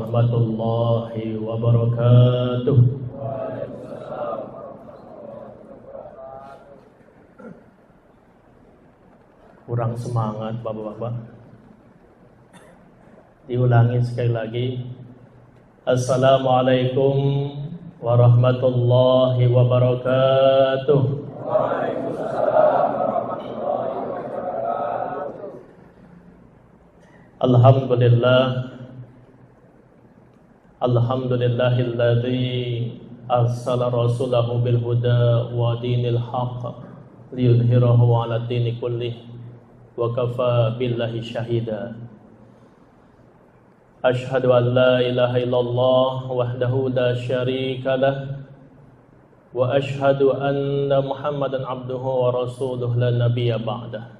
warahmatullahi wabarakatuh. Kurang semangat bapak-bapak. Diulangi sekali lagi. Assalamualaikum warahmatullahi wabarakatuh. Waalaikumsalam warahmatullahi wabarakatuh. Alhamdulillah. Alhamdulillahilladzi arsala rasulahu bil huda wa dinil haqq liyudhhirahu 'ala dini kullih wa kafa billahi syahida. Ashhadu an la ilaha illallah wahdahu la syarika lah wa ashhadu anna Muhammadan abduhu wa rasuluhu la nabiyya ba'dah.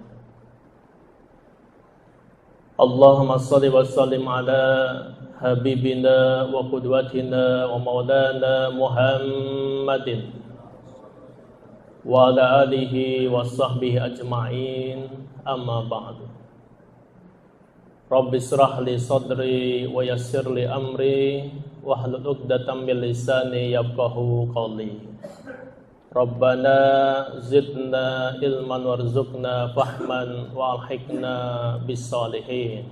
Allahumma shalli wa sallim ala habibina wa qudwatina wa maulana Muhammadin wa ala alihi wa sahbihi ajma'in, amma ba'du. Rabbi shrah li sadri wa yassir li amri wahlul 'uqdatam min lisani yafqahu qawli. Rabbana zidna ilman warzuqna fahman wa alhiqna bis salihin.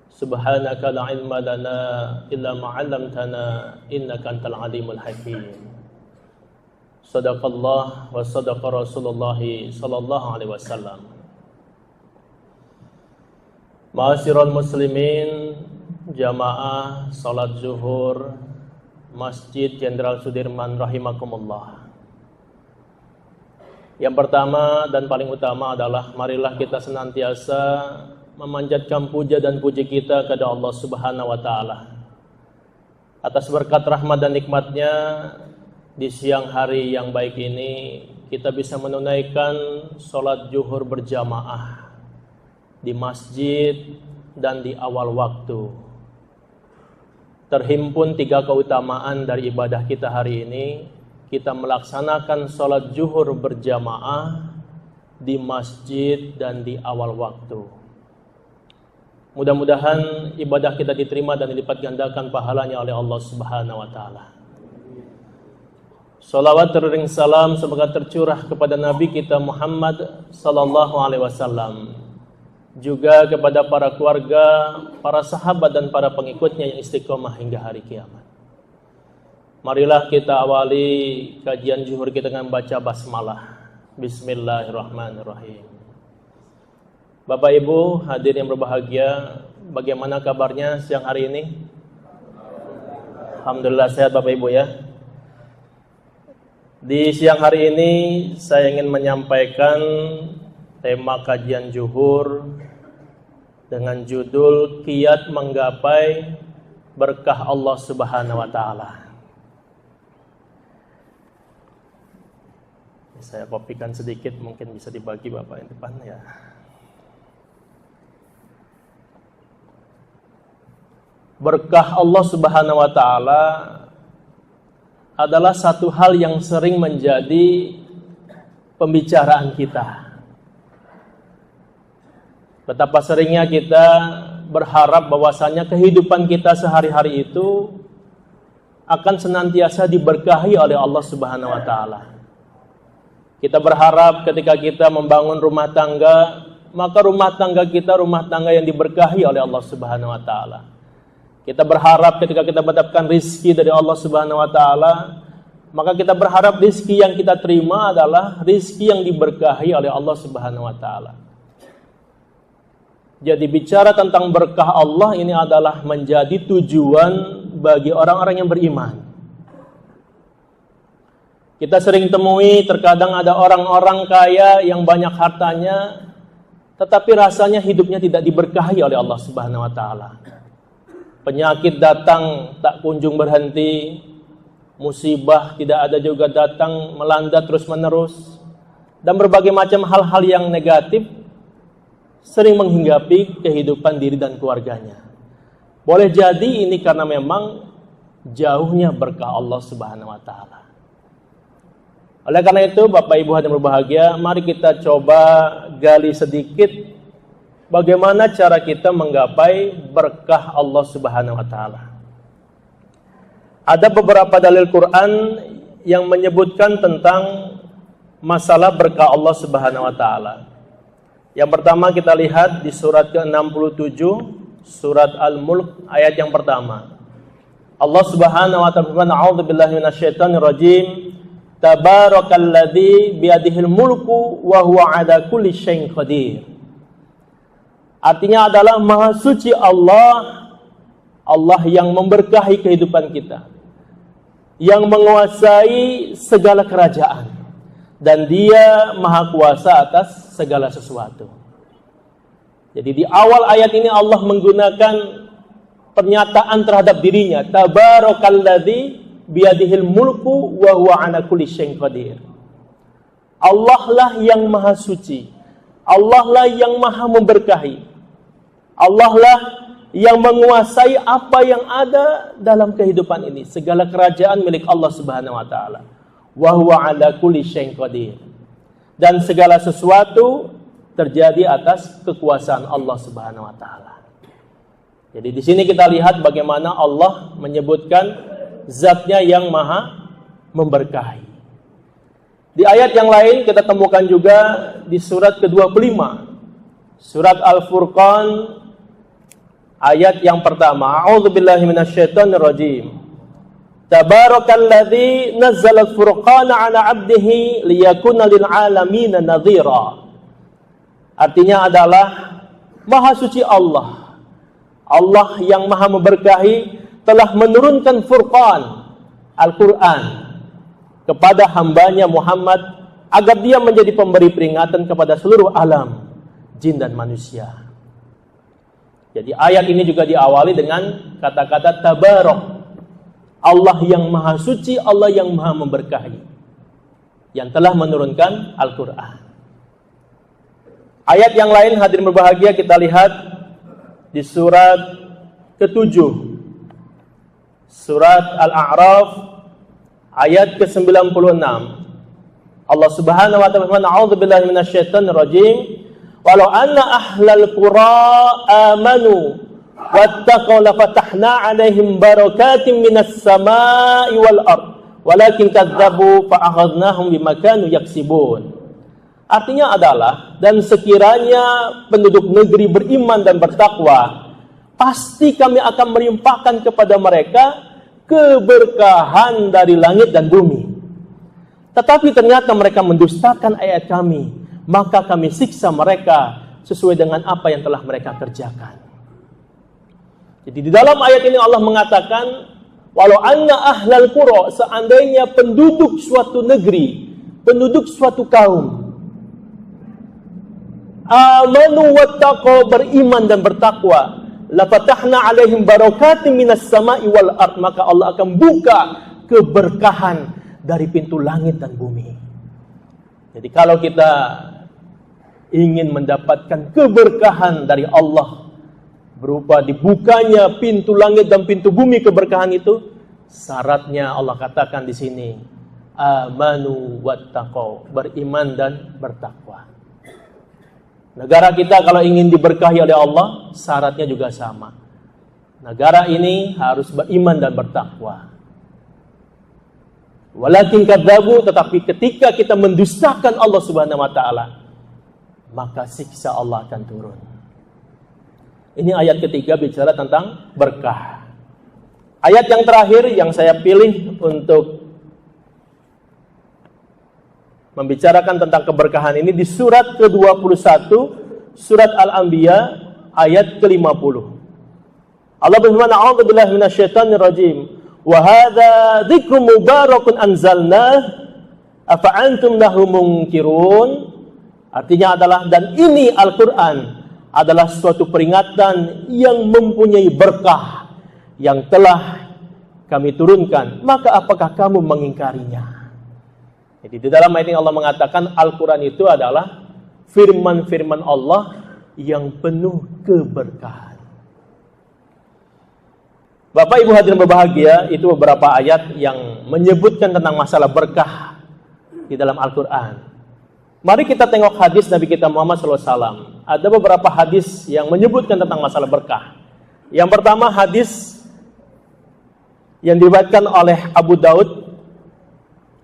Subhanaka la ilma lana illa ma 'allamtana innaka antal alimul hakim. Sadaqallah wa sadaqa Rasulullah sallallahu alaihi wasallam. Ma'asyiral muslimin, jamaah salat zuhur Masjid Jenderal Sudirman rahimakumullah. Yang pertama dan paling utama adalah marilah kita senantiasa memanjatkan puja dan puji kita kepada Allah Subhanahu wa taala atas berkat rahmat dan nikmatnya. Di siang hari yang baik ini kita bisa menunaikan salat zuhur berjamaah di masjid dan di awal waktu. Terhimpun 3 keutamaan dari ibadah kita hari ini. Kita melaksanakan salat zuhur berjamaah di masjid dan di awal waktu. Mudah-mudahan ibadah kita diterima dan dilipat gandakan pahalanya oleh Allah Subhanahu wa taala. Salawat terring salam semoga tercurah kepada Nabi kita Muhammad sallallahu alaihi wasallam, juga kepada para keluarga, para sahabat dan para pengikutnya yang istiqomah hingga hari kiamat. Marilah kita awali kajian zuhur kita dengan baca basmalah. Bismillahirrahmanirrahim. Bapak Ibu hadirin yang berbahagia, bagaimana kabarnya siang hari ini? Alhamdulillah sehat Bapak Ibu ya. Di siang hari ini saya ingin menyampaikan tema kajian zuhur dengan judul Kiat Menggapai Berkah Allah Subhanahu wa taala. Saya kopikan sedikit, mungkin bisa dibagi Bapak yang depan ya. Berkah Allah Subhanahu wa taala adalah satu hal yang sering menjadi pembicaraan kita. Betapa seringnya kita berharap bahwasanya kehidupan kita sehari-hari itu akan senantiasa diberkahi oleh Allah Subhanahu wa taala. Kita berharap ketika kita membangun rumah tangga, maka rumah tangga kita rumah tangga yang diberkahi oleh Allah Subhanahu wa taala. Kita berharap ketika kita mendapatkan rizki dari Allah Subhanahu wa taala, maka kita berharap rizki yang kita terima adalah rizki yang diberkahi oleh Allah Subhanahu wa taala. Jadi bicara tentang berkah Allah ini adalah menjadi tujuan bagi orang-orang yang beriman. Kita sering temui terkadang ada orang-orang kaya yang banyak hartanya, tetapi rasanya hidupnya tidak diberkahi oleh Allah Subhanahu wa taala. Penyakit datang tak kunjung berhenti, musibah tidak ada juga datang melanda terus-menerus, dan berbagai macam hal-hal yang negatif sering menghinggapi kehidupan diri dan keluarganya. Boleh jadi ini karena memang jauhnya berkah Allah Subhanahu wa taala. Oleh karena itu, Bapak Ibu hadirin berbahagia, mari kita coba gali sedikit bagaimana cara kita menggapai berkah Allah Subhanahu wa taala. Ada beberapa dalil Quran yang menyebutkan tentang masalah berkah Allah Subhanahu wa taala. Yang pertama kita lihat di surat ke-67, surat Al-Mulk ayat yang pertama. Allah Subhanahu wa taala berfirman, "A'udzubillahi minasyaitonir rajim. Tabarakalladzi biyadihil mulku wa huwa 'ala kulli syai'in qadir." Artinya adalah maha suci Allah, Allah yang memberkahi kehidupan kita, yang menguasai segala kerajaan, dan Dia maha kuasa atas segala sesuatu. Jadi di awal ayat ini Allah menggunakan pernyataan terhadap dirinya, Tabarakalladzi biyadihil mulku wa huwa 'ala kulli syai'in qadir. Allah lah yang maha suci, Allah lah yang maha memberkahi, Allah lah yang menguasai apa yang ada dalam kehidupan ini. Segala kerajaan milik Allah Subhanahu wa taala. Wa huwa 'ala kulli syai'in qadir. Dan segala sesuatu terjadi atas kekuasaan Allah Subhanahu wa taala. Jadi di sini kita lihat bagaimana Allah menyebutkan zatnya yang maha memberkahi. Di ayat yang lain kita temukan juga di surat ke-25, surat Al-Furqan ayat yang pertama. A'udzubillahi minasyaitonir rajim. Tabarakalladzi nazzala al-furqana 'ala 'abdihi liyakuna lil 'alamin nadhira. Artinya adalah maha suci Allah, Allah yang maha memberkahi telah menurunkan Furqan, Al-Quran, kepada hambanya Muhammad agar dia menjadi pemberi peringatan kepada seluruh alam, jin dan manusia. Jadi ayat ini juga diawali dengan kata-kata tabarak, Allah yang maha suci, Allah yang maha memberkahi, yang telah menurunkan Al-Quran. Ayat yang lain hadirin berbahagia kita lihat di surat ke-7, surat Al-A'raf ayat ke-96. Allah Subhanahu wa ta'ala berfirman, "A'udzubillahi minasyaitonir rajim. Walau anna ahlal qura amanu wattaqaw lafatahna 'alaihim barakatim minas sama'i wal ard walakin kadzdzabu fa akhadnahum bima kanu yaksibun." Artinya adalah, dan sekiranya penduduk negeri beriman dan bertakwa, pasti kami akan melimpahkan kepada mereka keberkahan dari langit dan bumi. Tetapi ternyata mereka mendustakan ayat kami, maka kami siksa mereka sesuai dengan apa yang telah mereka kerjakan. Jadi di dalam ayat ini Allah mengatakan, walau anna ahlal qura, seandainya penduduk suatu negeri, penduduk suatu kaum, amanu wattaqaw, beriman dan bertakwa, lafatahna 'alaihim barakatim minas sama'i wal ard, maka Allah akan buka keberkahan dari pintu langit dan bumi. Jadi kalau kita ingin mendapatkan keberkahan dari Allah berupa dibukanya pintu langit dan pintu bumi, keberkahan itu syaratnya Allah katakan di sini, amanu wattaqaw, beriman dan bertakwa. Negara kita kalau ingin diberkahi oleh Allah, syaratnya juga sama. Negara ini harus beriman dan bertakwa. Walakin kadzabu, tetapi ketika kita mendustakan Allah Subhanahu wa taala, maka siksa Allah akan turun. Ini ayat ketiga bicara tentang berkah. Ayat yang terakhir yang saya pilih untuk membicarakan tentang keberkahan ini di surat ke-21, surat Al-Anbiya ayat ke-50. Allah berfirman, "A'udzubillahi minasyaitonir rajim. Wa hadza dzikrun mubarakun anzalnah afa antum lahu munkirun." Artinya adalah, dan ini Al-Quran adalah suatu peringatan yang mempunyai berkah yang telah kami turunkan, maka apakah kamu mengingkarinya? Jadi di dalam ayat ini Allah mengatakan Al-Quran itu adalah firman-firman Allah yang penuh keberkahan. Bapak Ibu hadirin berbahagia, itu beberapa ayat yang menyebutkan tentang masalah berkah di dalam Al-Quran. Mari kita tengok hadis Nabi kita Muhammad SAW. Ada beberapa hadis yang menyebutkan tentang masalah berkah. Yang pertama hadis yang diriwayatkan oleh Abu Daud.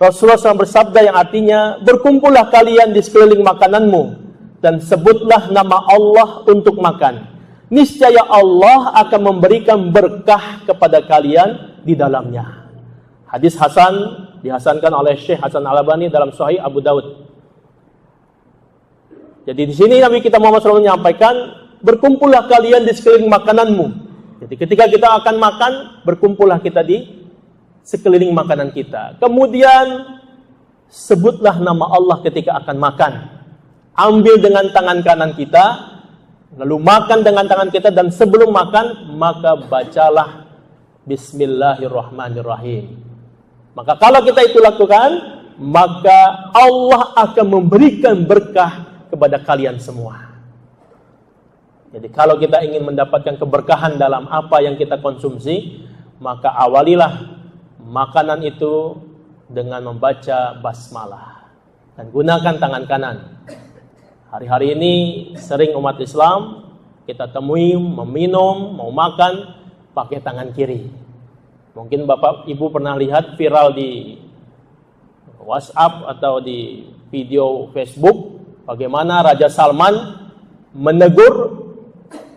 Rasulullah SAW bersabda yang artinya, berkumpullah kalian di sekeliling makananmu dan sebutlah nama Allah untuk makan. Niscaya Allah akan memberikan berkah kepada kalian di dalamnya. Hadis Hasan dihasankan oleh Syekh Hasan Al-Albani dalam Sahih Abu Daud. Jadi di sini Nabi kita Muhammad SAW menyampaikan, berkumpullah kalian di sekeliling makananmu. Jadi ketika kita akan makan, berkumpullah kita di sekeliling makanan kita. Kemudian sebutlah nama Allah ketika akan makan. Ambil dengan tangan kanan kita, lalu makan dengan tangan kita, dan sebelum makan maka bacalah Bismillahirrahmanirrahim. Maka kalau kita itu lakukan, maka Allah akan memberikan berkah kepada kalian semua. Jadi kalau kita ingin mendapatkan keberkahan dalam apa yang kita konsumsi, maka awalilah makanan itu dengan membaca basmalah dan gunakan tangan kanan. Hari-hari ini sering umat Islam kita temui meminum, mau makan pakai tangan kiri. Mungkin Bapak Ibu pernah lihat viral di WhatsApp atau di video Facebook bagaimana Raja Salman menegur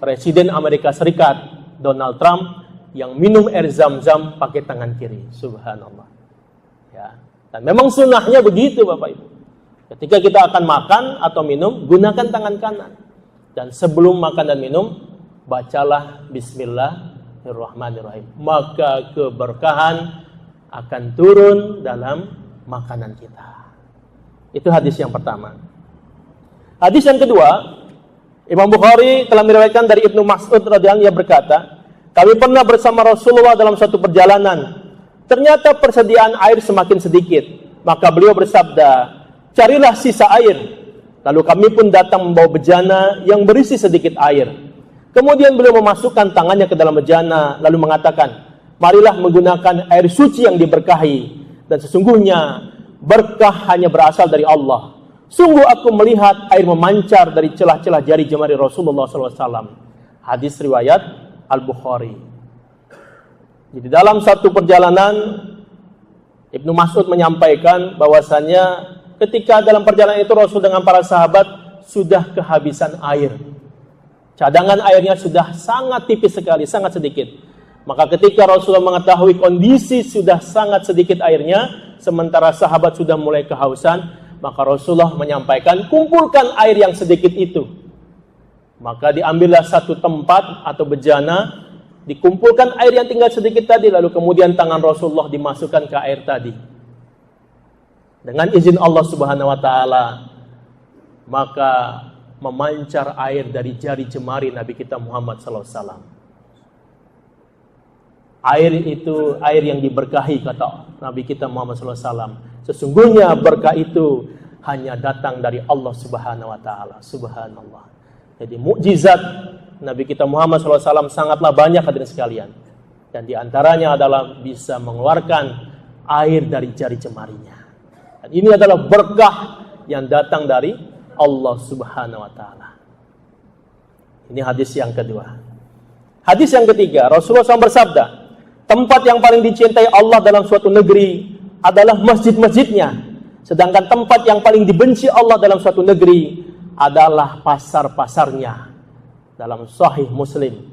Presiden Amerika Serikat Donald Trump yang minum air zam-zam pakai tangan kiri. Subhanallah. Ya. Dan memang sunnahnya begitu Bapak Ibu. Ketika kita akan makan atau minum, gunakan tangan kanan. Dan sebelum makan dan minum, bacalah Bismillahirrahmanirrahim. Maka keberkahan akan turun dalam makanan kita. Itu hadis yang pertama. Hadis yang kedua, Imam Bukhari telah meriwayatkan dari Ibnu Mas'ud radhiyallahu anhu, ia berkata, kami pernah bersama Rasulullah dalam suatu perjalanan. Ternyata persediaan air semakin sedikit. Maka beliau bersabda, carilah sisa air. Lalu kami pun datang membawa bejana yang berisi sedikit air. Kemudian beliau memasukkan tangannya ke dalam bejana, lalu mengatakan, marilah menggunakan air suci yang diberkahi. Dan sesungguhnya berkah hanya berasal dari Allah. Sungguh aku melihat air memancar dari celah-celah jari jemari Rasulullah SAW. Hadis riwayat Al-Bukhari. Jadi dalam satu perjalanan, Ibnu Mas'ud menyampaikan bahwasannya ketika dalam perjalanan itu Rasul dengan para sahabat sudah kehabisan air. Cadangan airnya sudah sangat tipis sekali, sangat sedikit. Maka ketika Rasulullah mengetahui kondisi sudah sangat sedikit airnya, sementara sahabat sudah mulai kehausan, maka Rasulullah menyampaikan, kumpulkan air yang sedikit itu. Maka diambillah satu tempat atau bejana, dikumpulkan air yang tinggal sedikit tadi, lalu kemudian tangan Rasulullah dimasukkan ke air tadi. Dengan izin Allah Subhanahu wa taala, maka memancar air dari jari jemari Nabi kita Muhammad sallallahu alaihi wasallam. Air itu air yang diberkahi, kata Nabi kita Muhammad sallallahu alaihi wasallam. Sesungguhnya berkah itu hanya datang dari Allah Subhanahu wa taala. Subhanallah. Jadi mukjizat Nabi kita Muhammad SAW sangatlah banyak hadirin sekalian. Dan diantaranya adalah bisa mengeluarkan air dari jari jemarinya. Dan ini adalah berkah yang datang dari Allah Subhanahu wa taala. Ini hadis yang kedua. Hadis yang ketiga, Rasulullah SAW bersabda, tempat yang paling dicintai Allah dalam suatu negeri adalah masjid-masjidnya. Sedangkan tempat yang paling dibenci Allah dalam suatu negeri adalah pasar-pasarnya. Dalam Sahih Muslim.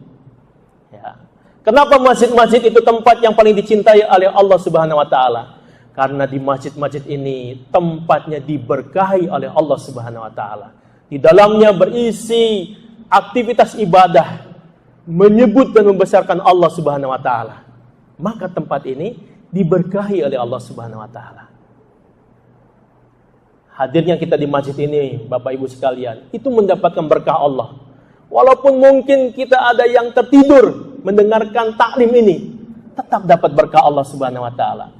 Ya. Kenapa masjid-masjid itu tempat yang paling dicintai oleh Allah Subhanahu wa taala? Karena di masjid-masjid ini tempatnya diberkahi oleh Allah Subhanahu wa taala. Di dalamnya berisi aktivitas ibadah, menyebut dan membesarkan Allah Subhanahu wa taala. Maka tempat ini diberkahi oleh Allah Subhanahu wa taala. Hadirnya kita di masjid ini, Bapak Ibu sekalian, itu mendapatkan berkah Allah. Walaupun mungkin kita ada yang tertidur mendengarkan taklim ini, tetap dapat berkah Allah Subhanahu wa taala.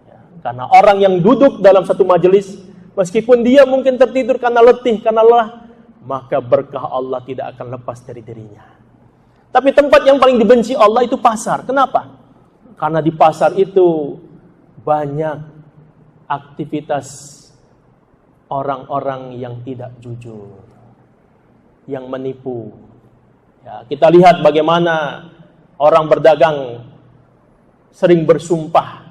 Ya, karena orang yang duduk dalam satu majelis, meskipun dia mungkin tertidur karena letih, karena lelah, maka berkah Allah tidak akan lepas dari dirinya. Tapi tempat yang paling dibenci Allah itu pasar. Kenapa? Karena di pasar itu banyak aktivitas orang-orang yang tidak jujur, yang menipu. Ya, kita lihat bagaimana orang berdagang sering bersumpah.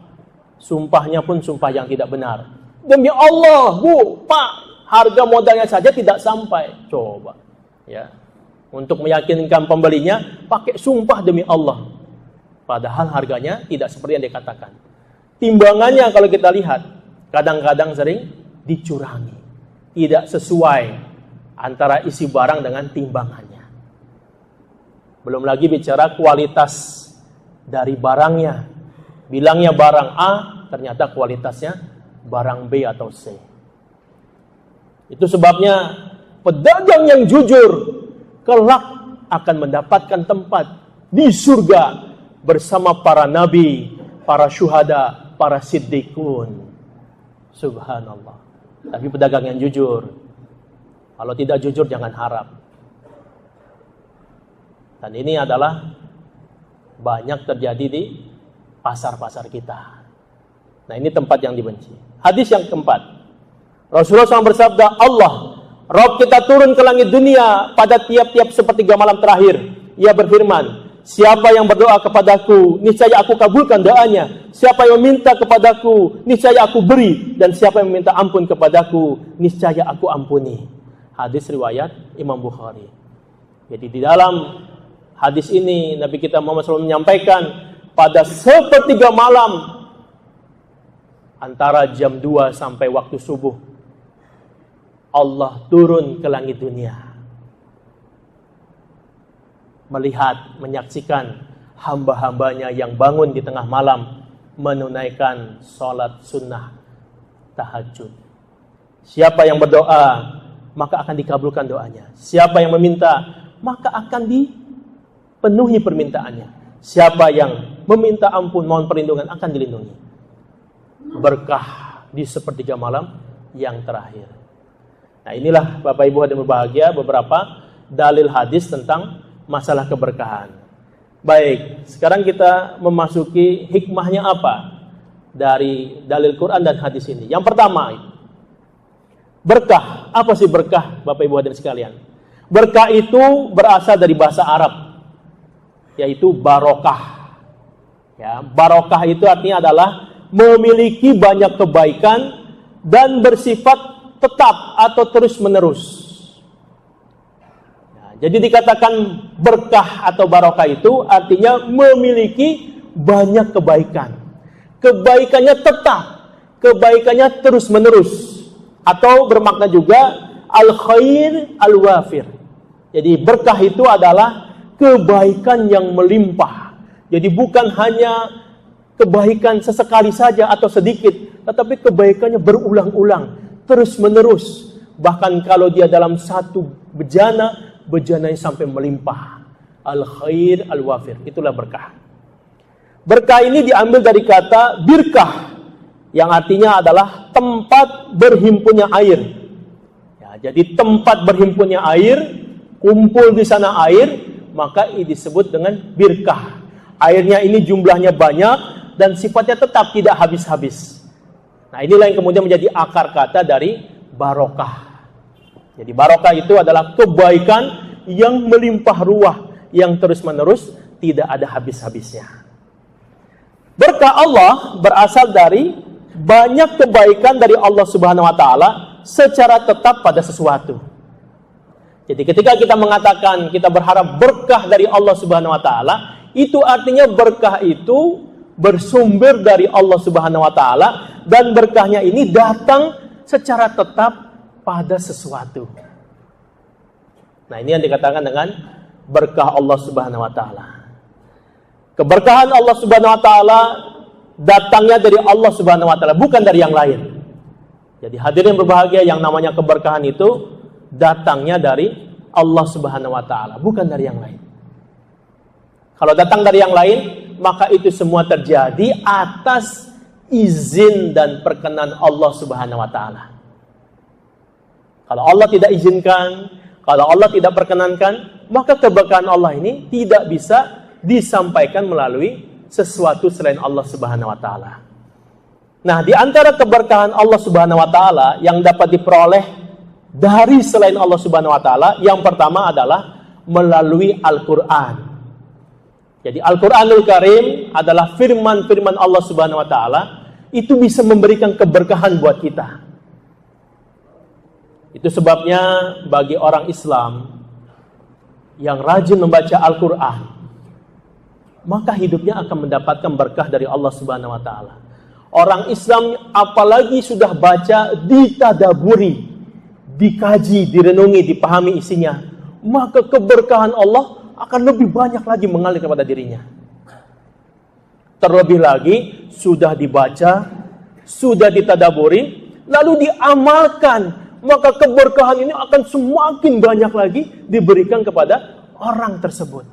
Sumpahnya pun sumpah yang tidak benar. Demi Allah, Bu, Pak, harga modalnya saja tidak sampai. Coba, ya, untuk meyakinkan pembelinya, pakai sumpah demi Allah. Padahal harganya tidak seperti yang dikatakan. Timbangannya kalau kita lihat, kadang-kadang sering dicurangi. Tidak sesuai antara isi barang dengan timbangannya. Belum lagi bicara kualitas dari barangnya. Bilangnya barang A, ternyata kualitasnya barang B atau C. Itu sebabnya pedagang yang jujur kelak akan mendapatkan tempat di surga bersama para nabi, para syuhada, para siddiqun. Subhanallah. Tapi pedagang yang jujur, kalau tidak jujur jangan harap. Dan ini adalah banyak terjadi di pasar-pasar kita. Nah, ini tempat yang dibenci. Hadis yang keempat, Rasulullah SAW bersabda, Allah, Rabb kita turun ke langit dunia pada tiap-tiap sepertiga malam terakhir. Ia berfirman, siapa yang berdoa kepadaku, niscaya aku kabulkan doanya. Siapa yang meminta kepadaku, niscaya aku beri. Dan siapa yang meminta ampun kepadaku, niscaya aku ampuni. Hadis riwayat Imam Bukhari. Jadi di dalam hadis ini Nabi kita Muhammad SAW menyampaikan, pada sepertiga malam antara jam 2 sampai waktu subuh, Allah turun ke langit dunia, melihat, menyaksikan hamba-hambanya yang bangun di tengah malam menunaikan sholat sunnah tahajud. Siapa yang berdoa, maka akan dikabulkan doanya. Siapa yang meminta, maka akan dipenuhi permintaannya. Siapa yang meminta ampun, mohon perlindungan, akan dilindungi. Berkah di sepertiga malam yang terakhir. Nah, inilah Bapak Ibu hadirin berbahagia beberapa dalil hadis tentang masalah keberkahan. Baik, sekarang kita memasuki hikmahnya apa dari dalil Quran dan hadis ini. Yang pertama, berkah. Apa sih berkah, Bapak Ibu hadirin sekalian? Berkah itu berasal dari bahasa Arab, yaitu barokah. Ya, barokah itu artinya adalah memiliki banyak kebaikan dan bersifat tetap atau terus-menerus. Ya, jadi dikatakan berkah atau barokah itu artinya memiliki banyak kebaikan. Kebaikannya tetap, kebaikannya terus-menerus. Atau bermakna juga al-khair al-wafir. Jadi berkah itu adalah kebaikan yang melimpah. Jadi bukan hanya kebaikan sesekali saja atau sedikit, tetapi kebaikannya berulang-ulang, terus-menerus. Bahkan kalau dia dalam satu bejana, bejananya sampai melimpah. Al-khair al-wafir, itulah berkah. Berkah ini diambil dari kata birkah, yang artinya adalah tempat berhimpunnya air. Ya, jadi tempat berhimpunnya air, kumpul di sana air, maka ini disebut dengan birkah. Airnya ini jumlahnya banyak dan sifatnya tetap tidak habis-habis. Nah, inilah yang kemudian menjadi akar kata dari barokah. Jadi barokah itu adalah kebaikan yang melimpah ruah, yang terus-menerus tidak ada habis-habisnya. Berkah Allah berasal dari banyak kebaikan dari Allah Subhanahu wa taala secara tetap pada sesuatu. Jadi ketika kita mengatakan kita berharap berkah dari Allah Subhanahu wa taala, itu artinya berkah itu bersumber dari Allah Subhanahu wa taala dan berkahnya ini datang secara tetap pada sesuatu. Nah, ini yang dikatakan dengan berkah Allah Subhanahu wa taala. Keberkahan Allah Subhanahu wa taala datangnya dari Allah Subhanahu wa taala, bukan dari yang lain. Jadi hadirin berbahagia, yang namanya keberkahan itu datangnya dari Allah Subhanahu wa taala, bukan dari yang lain. Kalau datang dari yang lain, maka itu semua terjadi atas izin dan perkenan Allah Subhanahu wa taala. Kalau Allah tidak izinkan, kalau Allah tidak perkenankan, maka keberkahan Allah ini tidak bisa disampaikan melalui sesuatu selain Allah Subhanahu wa taala. Nah, di antara keberkahan Allah Subhanahu wa taala yang dapat diperoleh dari selain Allah Subhanahu wa taala, yang pertama adalah melalui Al-Qur'an. Jadi Al-Qur'anul Karim adalah firman-firman Allah Subhanahu wa taala, itu bisa memberikan keberkahan buat kita. Itu sebabnya bagi orang Islam yang rajin membaca Al-Qur'an, maka hidupnya akan mendapatkan berkah dari Allah Subhanahu wa taala. Orang Islam apalagi sudah baca, ditadaburi, dikaji, direnungi, dipahami isinya, maka keberkahan Allah akan lebih banyak lagi mengalir kepada dirinya. Terlebih lagi, sudah dibaca, sudah ditadaburi, lalu diamalkan, maka keberkahan ini akan semakin banyak lagi diberikan kepada orang tersebut.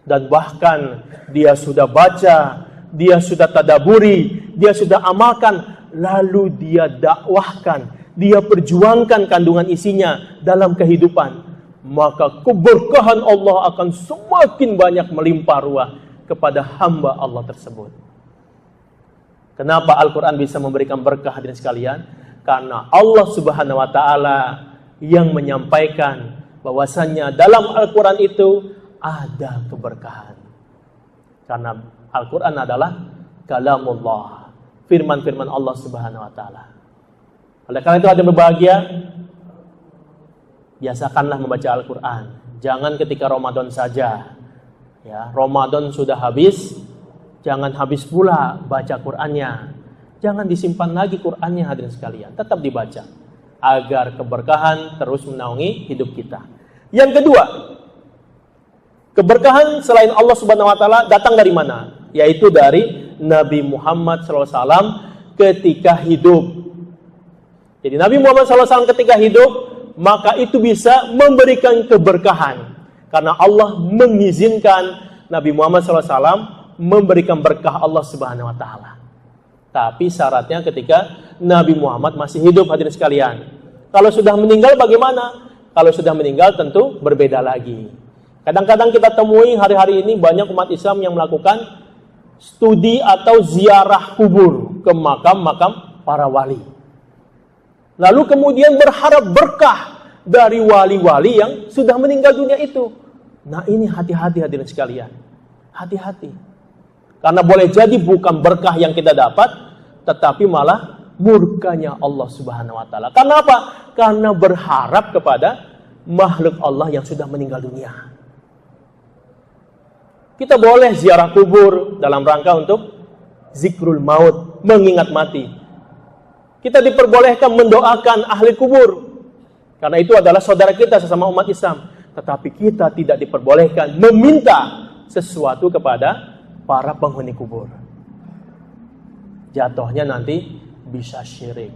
Dan bahkan dia sudah baca, dia sudah tadaburi, dia sudah amalkan, lalu dia dakwahkan, dia perjuangkan kandungan isinya dalam kehidupan, maka keberkahan Allah akan semakin banyak melimpah ruah kepada hamba Allah tersebut. Kenapa Al-Quran bisa memberikan berkah hadirin sekalian? Karena Allah Subhanahu wa taala yang menyampaikan bahwasannya dalam Al-Quran itu ada keberkahan. Karena Al-Quran adalah kalamullah, firman-firman Allah Subhanahu wa taala. Oleh karena itu hadirin berbahagia, biasakanlah membaca Al-Quran. Jangan ketika Ramadan saja. Ya, Ramadan sudah habis, jangan habis pula baca Qur'annya. Jangan disimpan lagi Qur'annya hadirin sekalian, tetap dibaca agar keberkahan terus menaungi hidup kita. Yang kedua, keberkahan selain Allah Subhanahu wa taala datang dari mana? Yaitu dari Nabi Muhammad SAW ketika hidup. Jadi Nabi Muhammad SAW ketika hidup, maka itu bisa memberikan keberkahan. Karena Allah mengizinkan Nabi Muhammad SAW memberikan berkah Allah Subhanahu wa taala. Tapi syaratnya ketika Nabi Muhammad masih hidup hadirin sekalian. Kalau sudah meninggal bagaimana? Kalau sudah meninggal tentu berbeda lagi. Kadang-kadang kita temui hari-hari ini banyak umat Islam yang melakukan studi atau ziarah kubur ke makam-makam para wali. Lalu kemudian berharap berkah dari wali-wali yang sudah meninggal dunia itu. Nah, ini hati-hati hadirin sekalian. Hati-hati. Karena boleh jadi bukan berkah yang kita dapat, tetapi malah murkanya Allah Subhanahu wa taala. Karena apa? Karena berharap kepada makhluk Allah yang sudah meninggal dunia. Kita boleh ziarah kubur dalam rangka untuk zikrul maut, mengingat mati. Kita diperbolehkan mendoakan ahli kubur, karena itu adalah saudara kita sesama umat Islam. Tetapi kita tidak diperbolehkan meminta sesuatu kepada para penghuni kubur. Jatuhnya nanti bisa syirik.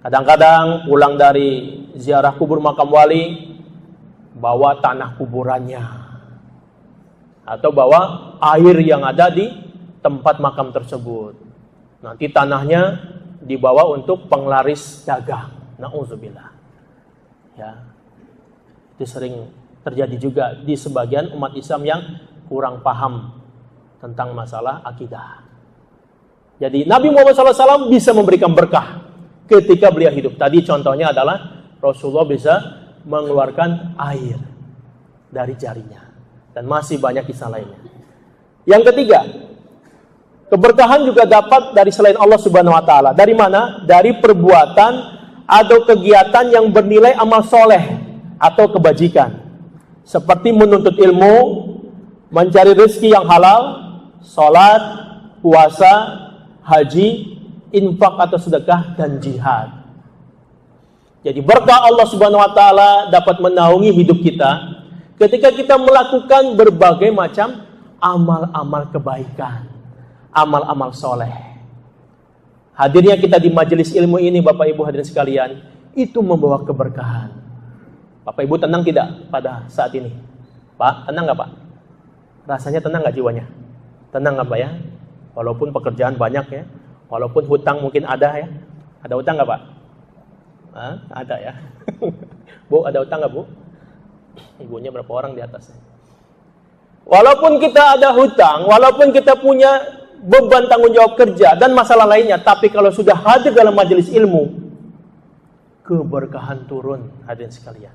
Kadang-kadang pulang dari ziarah kubur makam wali, bawa tanah kuburannya, atau bawa air yang ada di tempat makam tersebut. Nanti tanahnya dibawa untuk penglaris dagang. Na'udzubillah. Ya, itu sering terjadi juga di sebagian umat Islam yang kurang paham tentang masalah akidah. Jadi Nabi Muhammad SAW bisa memberikan berkah ketika beliau hidup. Tadi contohnya adalah Rasulullah bisa mengeluarkan air dari jarinya. Dan masih banyak kisah lainnya. Yang ketiga, keberkahan juga dapat dari selain Allah Subhanahu wa taala. Dari mana? Dari perbuatan atau kegiatan yang bernilai amal soleh atau kebajikan. Seperti menuntut ilmu, mencari rezeki yang halal, sholat, puasa, haji, infak atau sedekah, dan jihad. Jadi berkah Allah Subhanahu wa taala dapat menaungi hidup kita ketika kita melakukan berbagai macam amal-amal kebaikan, amal-amal soleh. Hadirnya kita di majelis ilmu ini, Bapak Ibu hadirin sekalian, itu membawa keberkahan. Bapak Ibu tenang tidak pada saat ini? Pak, tenang nggak Pak? Rasanya tenang nggak jiwanya? Tenang nggak Pak ya? Walaupun pekerjaan banyak ya, walaupun hutang mungkin ada ya. Ada hutang nggak Pak? Hah? Ada ya. Bu, ada hutang nggak Bu? Ibunya berapa orang di atasnya? Walaupun kita ada hutang, walaupun kita punya beban tanggung jawab kerja dan masalah lainnya. Tapi kalau sudah hadir dalam majelis ilmu, keberkahan turun, hadirin sekalian.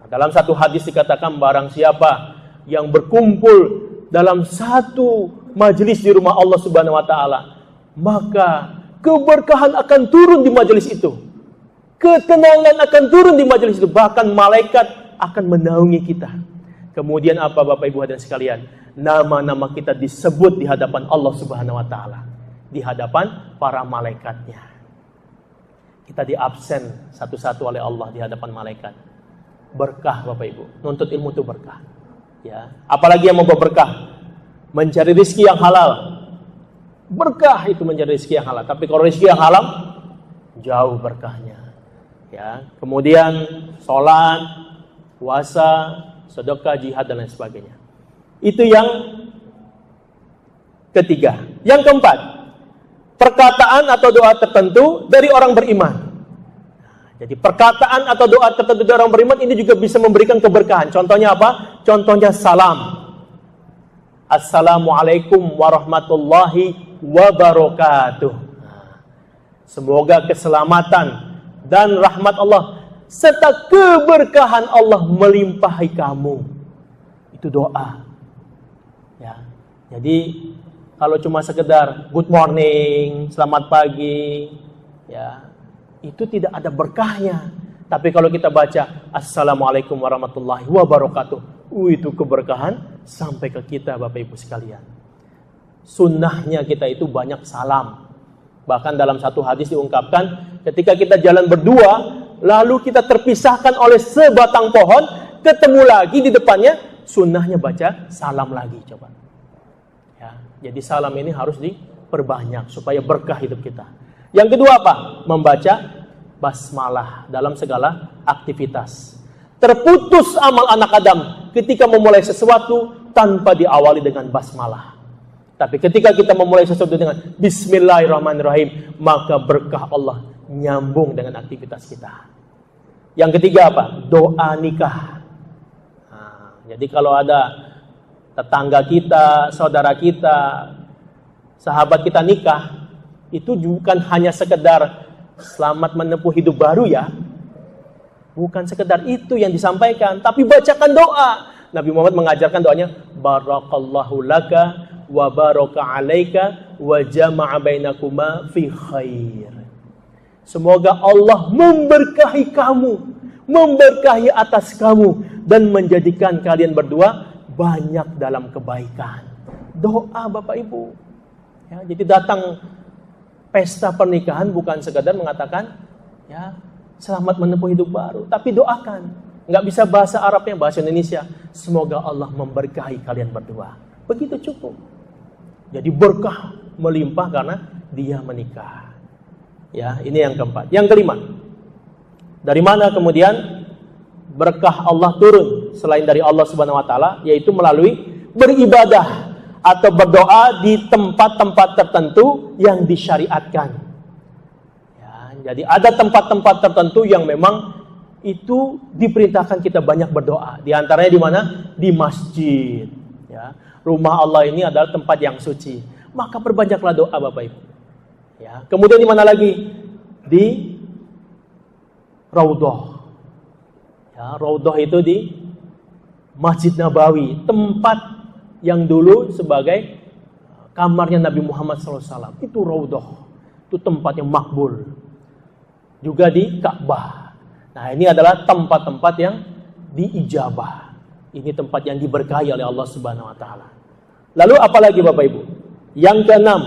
Dalam satu hadis dikatakan, barang siapa yang berkumpul dalam satu majelis di rumah Allah Subhanahu wa taala, maka keberkahan akan turun di majelis itu. Ketenangan akan turun di majelis itu, bahkan malaikat akan menaungi kita. Kemudian apa Bapak Ibu hadirin sekalian? Nama-nama kita disebut di hadapan Allah Subhanahu wa taala, di hadapan para malaikatnya. Kita diabsen satu-satu oleh Allah di hadapan malaikat. Berkah Bapak Ibu. Nuntut ilmu itu berkah. Ya, apalagi yang membawa berkah, mencari rezeki yang halal. Berkah itu mencari rezeki yang halal. Tapi kalau rezeki yang haram, jauh berkahnya. Ya, kemudian sholat, puasa, sedekah, jihad dan lain sebagainya. Itu yang ketiga. Yang keempat, perkataan atau doa tertentu dari orang beriman. Jadi perkataan atau doa tertentu dari orang beriman ini juga bisa memberikan keberkahan. Contohnya apa? Contohnya salam. Assalamualaikum warahmatullahi wabarakatuh. Semoga keselamatan dan rahmat Allah serta keberkahan Allah melimpahi kamu. Itu doa. Ya. Jadi kalau cuma sekedar good morning, selamat pagi, ya, itu tidak ada berkahnya. Tapi kalau kita baca Assalamualaikum warahmatullahi wabarakatuh, itu keberkahan sampai ke kita Bapak Ibu sekalian. Sunnahnya kita itu banyak salam. Bahkan dalam satu hadis diungkapkan, ketika kita jalan berdua, lalu kita terpisahkan oleh sebatang pohon, ketemu lagi di depannya, sunnahnya baca salam lagi, coba. Ya, jadi salam ini harus diperbanyak supaya berkah hidup kita. Yang kedua apa? Membaca basmalah dalam segala aktivitas. Terputus amal anak Adam ketika memulai sesuatu tanpa diawali dengan basmalah. Tapi ketika kita memulai sesuatu dengan Bismillahirrahmanirrahim, maka berkah Allah nyambung dengan aktivitas kita. Yang ketiga apa? Doa nikah. Jadi kalau ada tetangga kita, saudara kita, sahabat kita nikah, itu bukan hanya sekedar selamat menempuh hidup baru ya. Bukan sekedar itu yang disampaikan, tapi bacakan doa. Nabi Muhammad mengajarkan doanya, barakallahu laka wa baraka alaika wa jama'a bainakuma fi khair. Semoga Allah memberkahi kamu, memberkahi atas kamu, dan menjadikan kalian berdua banyak dalam kebaikan. Doa Bapak Ibu. Ya, jadi datang pesta pernikahan bukan sekadar mengatakan, ya, selamat menempuh hidup baru, tapi doakan. Nggak bisa bahasa Arabnya, bahasa Indonesia. Semoga Allah memberkahi kalian berdua. Begitu cukup. Jadi berkah melimpah karena dia menikah. Ya, ini yang keempat. Yang kelima, dari mana kemudian berkah Allah turun selain dari Allah Subhanahu wa taala, yaitu melalui beribadah atau berdoa di tempat-tempat tertentu yang disyariatkan. Ya, jadi ada tempat-tempat tertentu yang memang itu diperintahkan kita banyak berdoa. Di antaranya di mana? Di masjid. Ya, rumah Allah ini adalah tempat yang suci. Maka perbanyaklah doa Bapak Ibu. Ya, kemudian di mana lagi? Di Raudhah. Ya, Raudhah itu di Masjid Nabawi, tempat yang dulu sebagai kamarnya Nabi Muhammad SAW. Itu Raudhah, itu tempat yang makbul. Juga di Ka'bah. Nah, ini adalah tempat-tempat yang diijabah. Ini tempat yang diberkahi oleh Allah Subhanahu wa taala. Lalu apalagi Bapak Ibu? Yang keenam,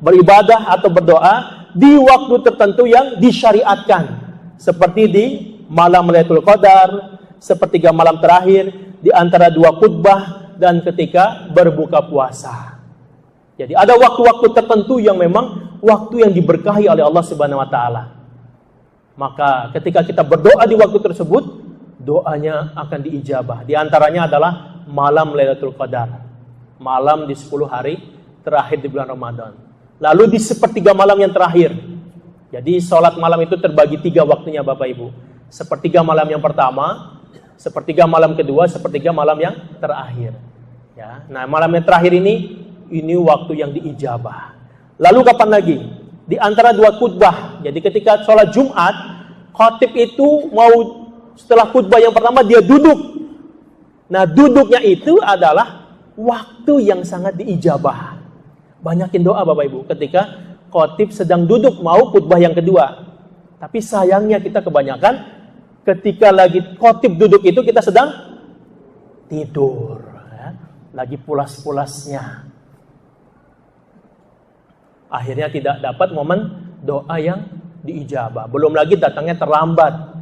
beribadah atau berdoa di waktu tertentu yang disyariatkan. Seperti di malam Lailatul Qadar, sepertiga malam terakhir, di antara dua khutbah, dan ketika berbuka puasa. Jadi ada waktu-waktu tertentu yang memang waktu yang diberkahi oleh Allah Subhanahu wa taala. Maka ketika kita berdoa di waktu tersebut, doanya akan diijabah. Di antaranya adalah malam Lailatul Qadar. Malam di 10 hari terakhir di bulan Ramadan. Lalu di sepertiga malam yang terakhir. Jadi sholat malam itu terbagi 3 waktunya Bapak Ibu. Sepertiga malam yang pertama, sepertiga malam kedua, sepertiga malam yang terakhir. Ya, nah malam yang terakhir ini ini waktu yang diijabah. Lalu kapan lagi? Di antara dua khutbah. Jadi ketika sholat Jumat, khatib itu mau setelah khutbah yang pertama dia duduk. Nah, duduknya itu adalah waktu yang sangat diijabah. Banyakin doa Bapak Ibu ketika khatib sedang duduk mau khutbah yang kedua. Tapi sayangnya kita kebanyakan ketika lagi khatib duduk itu kita sedang tidur, ya. Lagi pulas-pulasnya. Akhirnya tidak dapat momen doa yang diijabah. Belum lagi datangnya terlambat.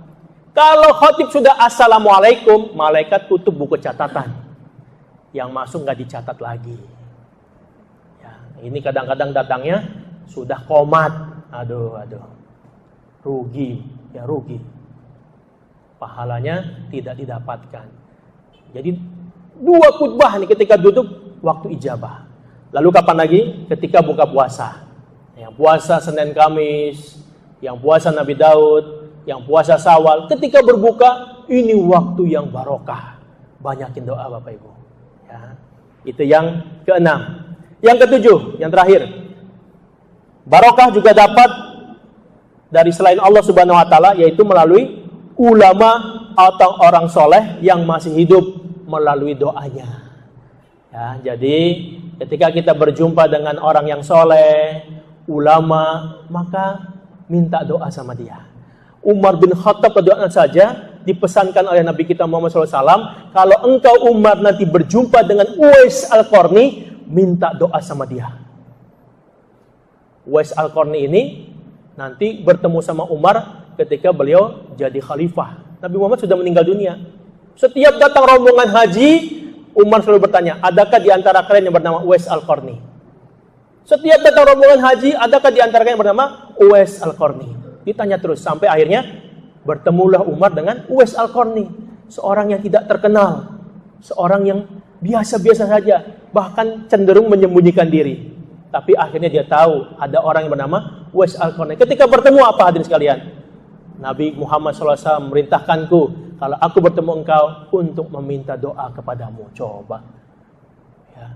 Kalau khatib sudah assalamualaikum, malaikat tutup buku catatan. Yang masuk nggak dicatat lagi. Ya, ini kadang-kadang datangnya sudah komat. Aduh. Rugi. Pahalanya tidak didapatkan. Jadi dua khutbah nih ketika duduk waktu ijabah. Lalu kapan lagi? Ketika buka puasa. Yang puasa Senin Kamis, yang puasa Nabi Daud, yang puasa Syawal. Ketika berbuka, ini waktu yang barokah. Banyakin doa Bapak Ibu. Ya. Itu yang keenam. Yang ketujuh, yang terakhir. Barokah juga dapat dari selain Allah Subhanahu wa taala, yaitu melalui ulama atau orang soleh yang masih hidup melalui doanya. Ya, jadi ketika kita berjumpa dengan orang yang soleh, ulama, maka minta doa sama dia. Umar bin Khattab radhiyallahu anhu saja dipesankan oleh Nabi kita Muhammad SAW, kalau engkau Umar nanti berjumpa dengan Uwais Al-Qarni, minta doa sama dia. Uwais Al-Qarni ini nanti bertemu sama Umar ketika beliau jadi khalifah. Nabi Muhammad sudah meninggal dunia. Setiap datang rombongan haji, Umar selalu bertanya, adakah di antara kalian yang bernama Uwais Al-Qarni? Setiap datang rombongan haji, adakah di antara kalian yang bernama Uwais Al-Qarni? Ditanya terus, sampai akhirnya bertemulah Umar dengan Uwais Al-Qarni. Seorang yang tidak terkenal, seorang yang biasa-biasa saja, bahkan cenderung menyembunyikan diri. Tapi akhirnya dia tahu ada orang yang bernama Uwais Al-Qarni. Ketika bertemu apa hadirin sekalian? Nabi Muhammad SAW merintahkanku, kalau aku bertemu engkau untuk meminta doa kepadamu. Coba. Ya.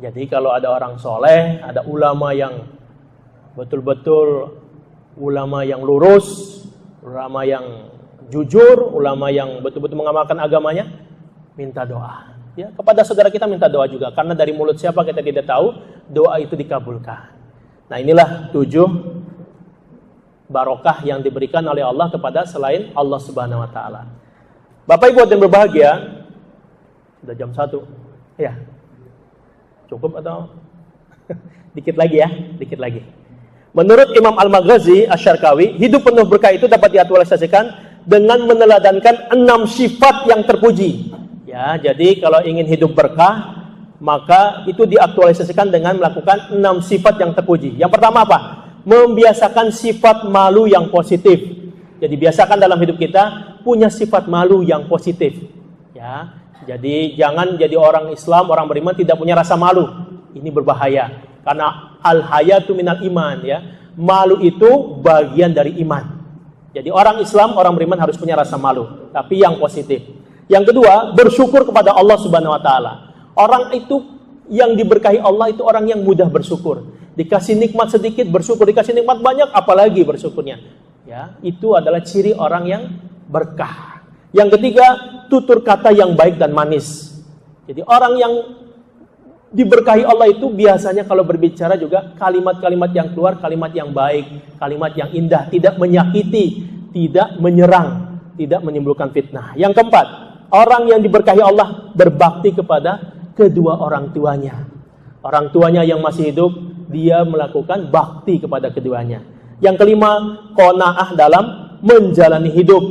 Jadi kalau ada orang soleh, ada ulama yang betul-betul ulama yang lurus, ulama yang jujur, ulama yang betul-betul mengamalkan agamanya, minta doa. Ya, kepada saudara kita minta doa juga, karena dari mulut siapa kita tidak tahu, doa itu dikabulkan. Nah, inilah 7 barokah yang diberikan oleh Allah kepada selain Allah Subhanahu wa taala. Bapak Ibu yang berbahagia, sudah jam 1. Ya. Cukup atau dikit lagi ya, dikit lagi. Menurut Imam Al-Maghazi Asy-Syarqawi, hidup penuh berkah itu dapat diaktualisasikan dengan meneladankan 6 sifat yang terpuji. Ya, jadi kalau ingin hidup berkah, maka itu diaktualisasikan dengan melakukan 6 sifat yang terpuji. Yang pertama apa? Membiasakan sifat malu yang positif. Jadi biasakan dalam hidup kita punya sifat malu yang positif. Ya, jadi jangan jadi orang Islam, orang beriman tidak punya rasa malu. Ini berbahaya. Karena al-hayatu minal iman, ya. Malu itu bagian dari iman. Jadi orang Islam, orang beriman harus punya rasa malu, tapi yang positif. Yang kedua, bersyukur kepada Allah Subhanahu wa taala. Orang itu yang diberkahi Allah itu orang yang mudah bersyukur. Dikasih nikmat sedikit bersyukur, dikasih nikmat banyak apalagi bersyukurnya. Ya, itu adalah ciri orang yang berkah. Yang ketiga, tutur kata yang baik dan manis. Jadi orang yang diberkahi Allah itu biasanya kalau berbicara juga kalimat-kalimat yang keluar, kalimat yang baik, kalimat yang indah, tidak menyakiti, tidak menyerang, tidak menimbulkan fitnah. Yang keempat, orang yang diberkahi Allah berbakti kepada kedua orang tuanya. Orang tuanya yang masih hidup, dia melakukan bakti kepada keduanya. Yang kelima, qanaah dalam menjalani hidup.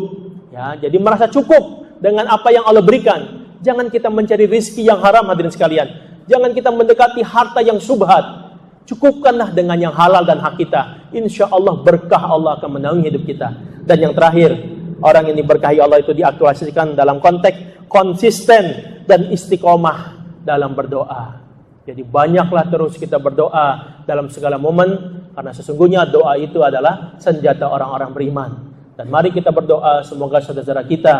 Ya, jadi merasa cukup dengan apa yang Allah berikan. Jangan kita mencari rizki yang haram hadirin sekalian. Jangan kita mendekati harta yang subhat. Cukupkanlah dengan yang halal dan hak kita. Insya Allah berkah Allah akan menaungi hidup kita. Dan yang terakhir, orang yang diberkahi Allah itu diaktualisasikan dalam konteks konsisten dan istiqomah dalam berdoa. Jadi banyaklah terus kita berdoa dalam segala momen, karena sesungguhnya doa itu adalah senjata orang-orang beriman. Dan mari kita berdoa semoga saudara-saudara kita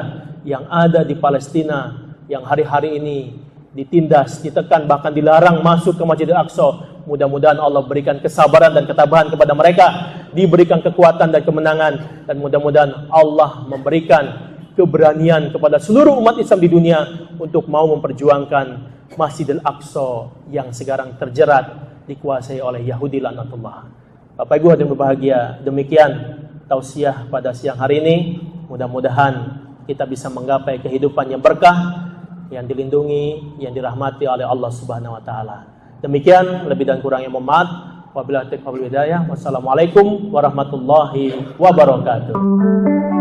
yang ada di Palestina, yang hari-hari ini ditindas, ditekan, bahkan dilarang masuk ke Masjidil Aqsa. Mudah-mudahan Allah berikan kesabaran dan ketabahan kepada mereka, diberikan kekuatan dan kemenangan, dan mudah-mudahan Allah memberikan keberanian kepada seluruh umat Islam di dunia untuk mau memperjuangkan Masjidil Aqsa yang sekarang terjerat dikuasai oleh Yahudi laknatullah. Bapak Ibu hadirin berbahagia, demikian tausiah pada siang hari ini. Mudah-mudahan kita bisa menggapai kehidupan yang berkah, yang dilindungi, yang dirahmati oleh Allah Subhanahu wa taala. Demikian, lebih dan kurangnya mohon maaf. Wabillahi taufiq wal hidayah. Wassalamualaikum warahmatullahi wabarakatuh.